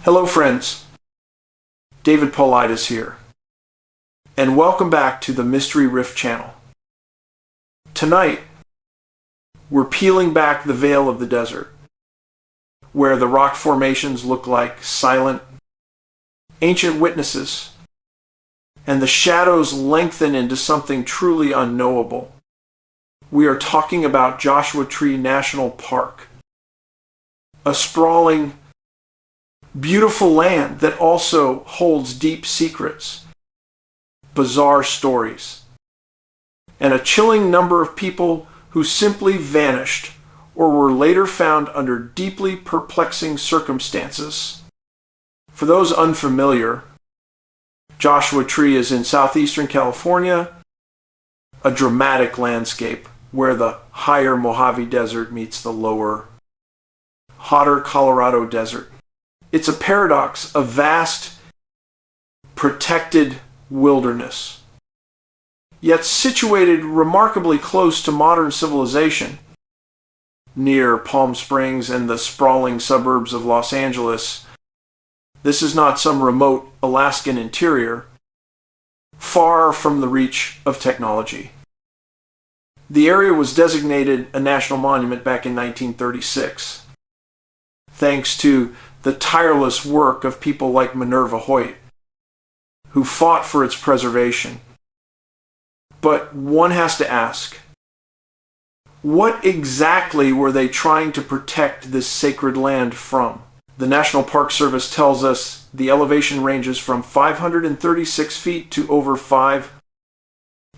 Hello friends, David Paulides here, and welcome back to the Mystery Rift channel. Tonight, we're peeling back the veil of the desert, where the rock formations look like silent, ancient witnesses, and the shadows lengthen into something truly unknowable. We are talking about Joshua Tree National Park, a sprawling, beautiful land that also holds deep secrets, bizarre stories, and a chilling number of people who simply vanished or were later found under deeply perplexing circumstances. For those unfamiliar, Joshua Tree is in southeastern California, a dramatic landscape where the higher Mojave Desert meets the lower, hotter Colorado Desert. It's a paradox, a vast, protected wilderness, yet situated remarkably close to modern civilization. Near Palm Springs and the sprawling suburbs of Los Angeles, this is not some remote Alaskan interior, far from the reach of technology. The area was designated a national monument back in 1936, thanks to the tireless work of people like Minerva Hoyt, who fought for its preservation. But one has to ask, what exactly were they trying to protect this sacred land from? The National Park Service tells us the elevation ranges from 536 feet to over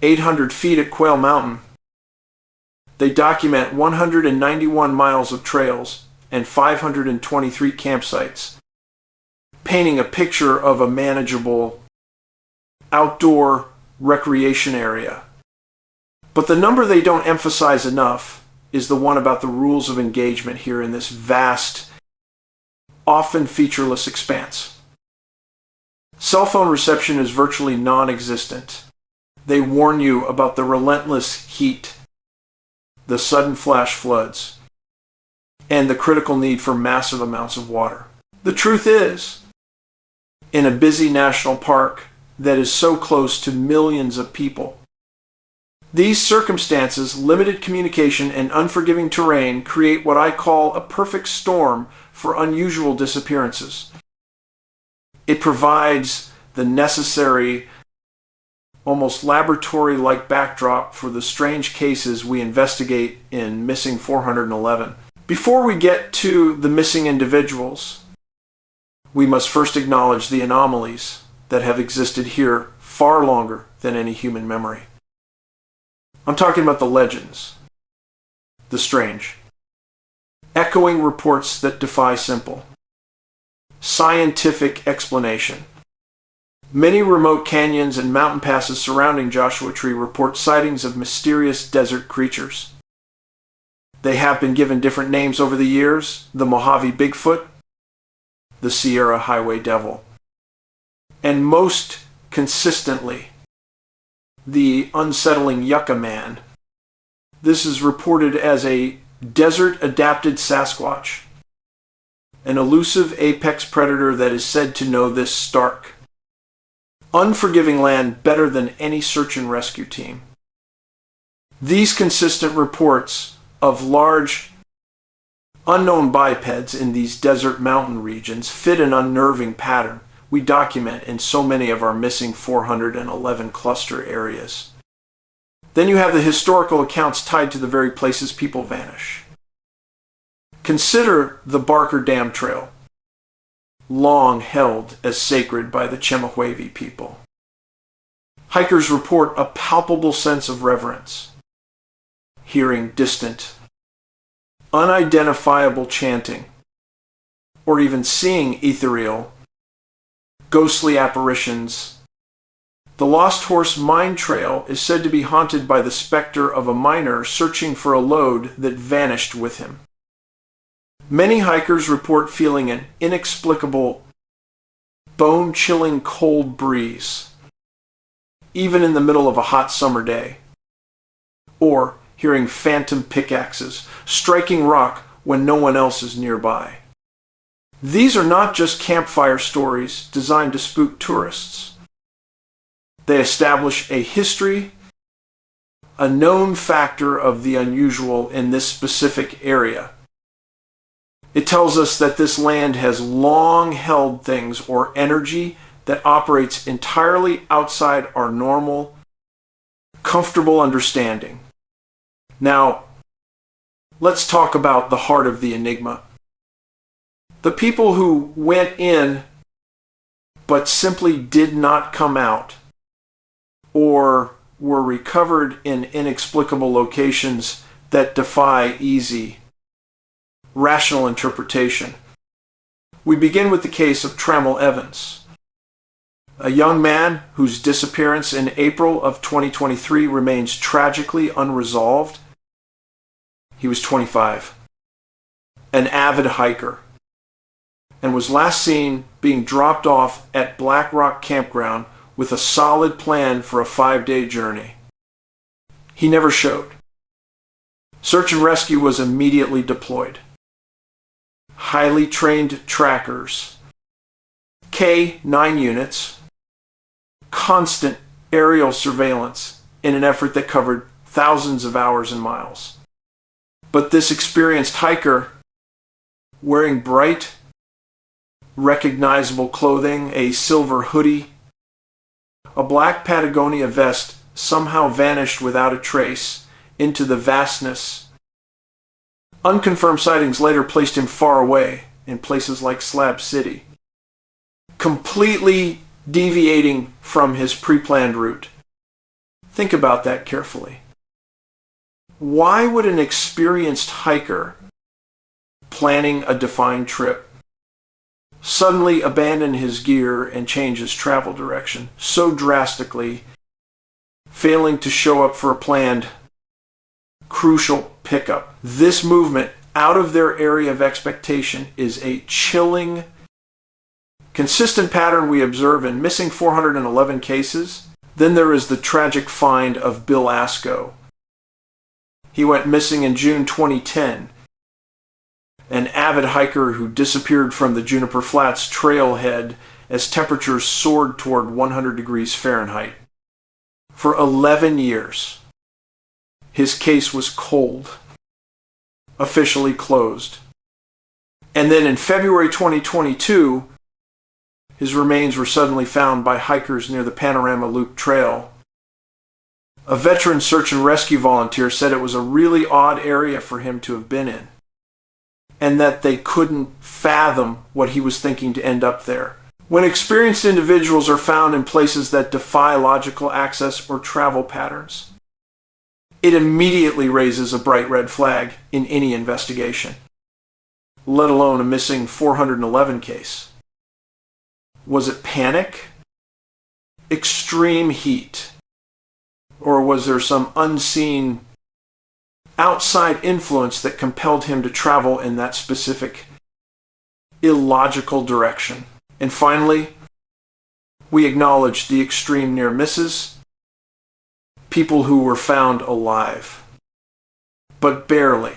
800 feet at Quail Mountain. They document 191 miles of trails and 523 campsites, painting a picture of a manageable outdoor recreation area. But the number they don't emphasize enough is the one about the rules of engagement here in this vast, often featureless expanse. Cell phone reception is virtually non-existent. They warn you about the relentless heat, the sudden flash floods, and the critical need for massive amounts of water. The truth is, in a busy national park that is so close to millions of people, these circumstances, limited communication, and unforgiving terrain create what I call a perfect storm for unusual disappearances. It provides the necessary, almost laboratory-like backdrop for the strange cases we investigate in Missing 411. Before we get to the missing individuals, we must first acknowledge the anomalies that have existed here far longer than any human memory. I'm talking about the legends, the strange, echoing reports that defy simple, scientific explanation. Many remote canyons and mountain passes surrounding Joshua Tree report sightings of mysterious desert creatures. They have been given different names over the years: the Mojave Bigfoot, the Sierra Highway Devil, and most consistently, the unsettling Yucca Man. This is reported as a desert-adapted Sasquatch, an elusive apex predator that is said to know this stark, unforgiving land better than any search and rescue team. These consistent reports of large, unknown bipeds in these desert mountain regions fit an unnerving pattern we document in so many of our Missing 411 cluster areas. Then you have the historical accounts tied to the very places people vanish. Consider the Barker Dam Trail, long held as sacred by the Chemehuevi people. Hikers report a palpable sense of reverence, hearing distant, unidentifiable chanting, or even seeing ethereal, ghostly apparitions. The Lost Horse Mine Trail is said to be haunted by the specter of a miner searching for a load that vanished with him. Many hikers report feeling an inexplicable, bone-chilling cold breeze, even in the middle of a hot summer day, or hearing phantom pickaxes striking rock when no one else is nearby. These are not just campfire stories designed to spook tourists. They establish a history, a known factor of the unusual in this specific area. It tells us that this land has long held things or energy that operates entirely outside our normal, comfortable understanding. Now, let's talk about the heart of the enigma. The people who went in but simply did not come out, or were recovered in inexplicable locations that defy easy, rational interpretation. We begin with the case of Tramol Evans, a young man whose disappearance in April of 2023 remains tragically unresolved. He was 25, an avid hiker, and was last seen being dropped off at Black Rock Campground with a solid plan for a 5-day journey. He never showed. Search and rescue was immediately deployed. Highly trained trackers, K-9 units, constant aerial surveillance in an effort that covered thousands of hours and miles. But this experienced hiker, wearing bright, recognizable clothing, a silver hoodie, a black Patagonia vest, somehow vanished without a trace into the vastness. Unconfirmed sightings later placed him far away in places like Slab City, completely deviating from his pre-planned route. Think about that carefully. Why would an experienced hiker planning a defined trip suddenly abandon his gear and change his travel direction so drastically, failing to show up for a planned, crucial pickup? This movement out of their area of expectation is a chilling, consistent pattern we observe in missing 411 cases. Then there is the tragic find of Bill Aasco. He went missing in June 2010. An avid hiker who disappeared from the Juniper Flats trailhead as temperatures soared toward 100 degrees Fahrenheit. For 11 years, his case was cold, officially closed. And then in February 2022, his remains were suddenly found by hikers near the Panorama Loop Trail. A veteran search and rescue volunteer said it was a really odd area for him to have been in, and that they couldn't fathom what he was thinking to end up there. When experienced individuals are found in places that defy logical access or travel patterns, it immediately raises a bright red flag in any investigation, let alone a missing 411 case. Was it panic? Extreme heat? Or was there some unseen outside influence that compelled him to travel in that specific illogical direction? And finally, we acknowledge the extreme near misses, people who were found alive, but barely,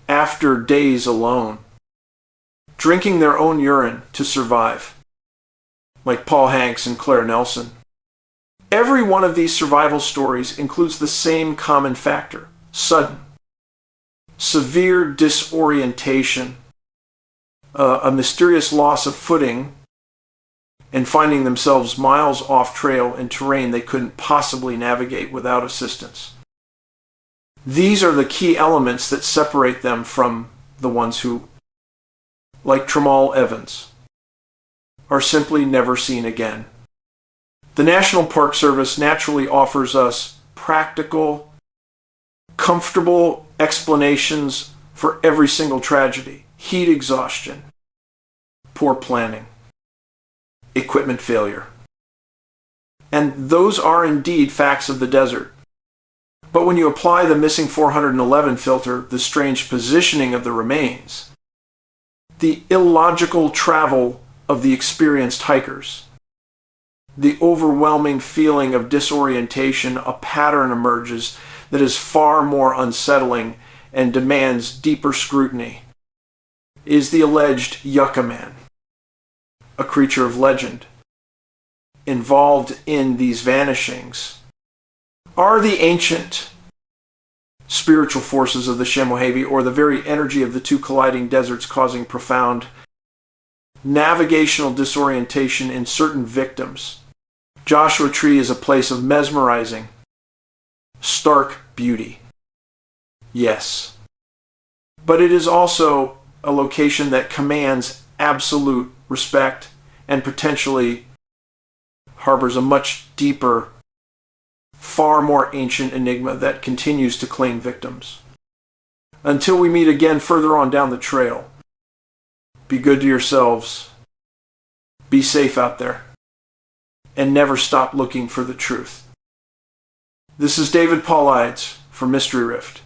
after days alone, drinking their own urine to survive, like Paul Hanks and Claire Nelson. Every one of these survival stories includes the same common factor: sudden, severe disorientation, a mysterious loss of footing, and finding themselves miles off trail in terrain they couldn't possibly navigate without assistance. These are the key elements that separate them from the ones who, like Tramol Evans, are simply never seen again. The National Park Service naturally offers us practical, comfortable explanations for every single tragedy: heat exhaustion, poor planning, equipment failure. And those are indeed facts of the desert. But when you apply the missing 411 filter, the strange positioning of the remains, the illogical travel of the experienced hikers, the overwhelming feeling of disorientation, a pattern emerges that is far more unsettling and demands deeper scrutiny. is the alleged Yucca Man, a creature of legend involved in these vanishings. Are the ancient spiritual forces of the Mojave, or the very energy of the two colliding deserts, causing profound navigational disorientation in certain victims? Joshua Tree is a place of mesmerizing, stark beauty. Yes. But it is also a location that commands absolute respect and potentially harbors a much deeper, far more ancient enigma that continues to claim victims. Until we meet again further on down the trail, be good to yourselves, be safe out there, and never stop looking for the truth. This is David Paulides for Mystery Rift.